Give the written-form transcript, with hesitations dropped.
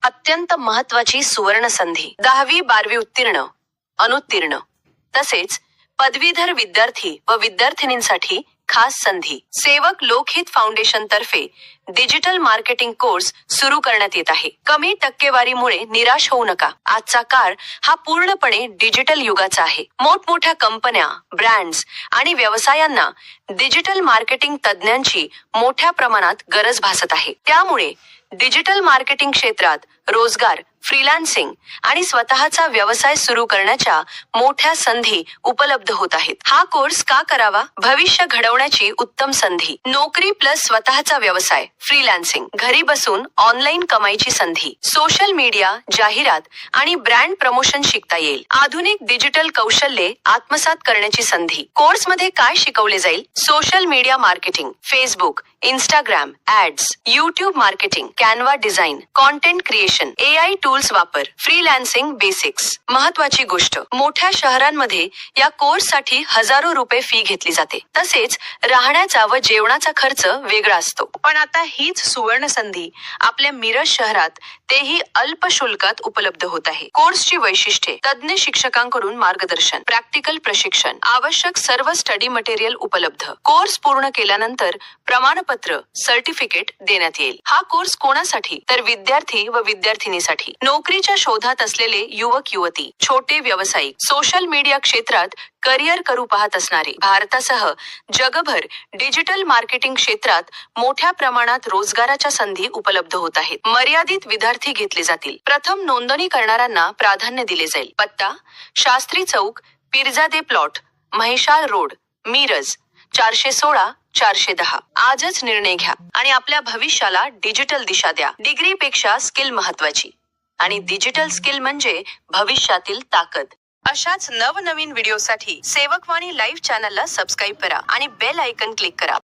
अत्यंत महत्वाची सुवर्ण संधी. 10वी-12वी उत्तीर्ण, अनुत्तीर्ण तसेच पदवीधर विद्यार्थी व विद्यार्थिनींसाठी खास संधी. सेवक लोकहित फाउंडेशन तर्फे डिजिटल मार्केटिंग कोर्स सुरू करण्यात येत आहे. कमी टक्केवारीमुळे निराश होऊ नका. आजचा काळ हा पूर्णपणे डिजिटल युगाचा आहे. मोठमोठ्या कंपन्या, ब्रँड्स आणि व्यवसायांना डिजिटल मार्केटिंग तज्ज्ञांची मोठ्या प्रमाणात गरज भासत आहे. त्यामुळे डिजिटल मार्केटिंग क्षेत्रात रोजगार, फ्रीलान्सिंग आणि स्वतःचा व्यवसाय सुरू करण्याच्या मोठ्या संधी उपलब्ध होत आहेत. हा कोर्स का करावा? भविष्य घडवण्याची उत्तम संधी. नोकरी प्लस स्वतःचा व्यवसाय, फ्रीलान्सिंग, घरी बसून ऑनलाईन कमाईची संधी. सोशल मीडिया, जाहिरात आणि ब्रँड प्रमोशन शिकता येईल. आधुनिक डिजिटल कौशल्ये आत्मसात करण्याची संधी. कोर्समध्ये काय शिकवले जाईल? Social media marketing, Facebook, Instagram ads, YouTube marketing, Canva design, content creation, AI tools वापर, फ्रीलान्सिंग बेसिक्स. महत्वाची गोष्ट, मोठ्या शहरांमध्ये या कोर्ससाठी हजारो रुपये फी घेतली जाते. तसेच राहण्याचा व जेवणाचा खर्च वेगळा असतो. पण आता हीच सुवर्ण संधी आपल्या मिरज शहरात तेही अल्प शुल्कात उपलब्ध होत आहे. कोर्सची वैशिष्ट्ये: तज्ञ शिक्षकांकडून मार्गदर्शन, प्रॅक्टिकल प्रशिक्षण, आवश्यक सर्व स्टडी मटेरियल उपलब्ध. कोर्स पूर्ण केल्यानंतर प्रमाणपत्र, सर्टिफिकेट देण्यात येईल. हा कोर्स कोणासाठी? तर विद्यार्थी व विद्यार्थिनीसाठी, नोकरीच्या शोधात असलेले युवक युवती, छोटे व्यावसायिक, सोशल मीडिया क्षेत्रात करिअर करू पाहत असणारे. भारतासह जगभर डिजिटल मार्केटिंग क्षेत्रात मोठ्या प्रमाणात रोजगाराच्या संधी उपलब्ध होत आहेत. मर्यादित विद्यार्थी घेतले जातील. प्रथम नोंदणी करणाऱ्यांना प्राधान्य दिले जाईल. पत्ता: शास्त्री चौक, पिरजादे प्लॉट, म्हैसाळ रोड, मिरज 416-410. आजच निर्णय घ्या आणि आपल्या भविष्याला डिजिटल दिशा द्या. डिग्रीपेक्षा स्किल महत्वाची आणि डिजिटल स्किल म्हणजे भविष्यातील ताकद. अशाच नवनवीन व्हिडिओसाठी सेवकवाणी लाईव्ह चॅनलला सबस्क्राईब करा आणि बेल आयकन क्लिक करा.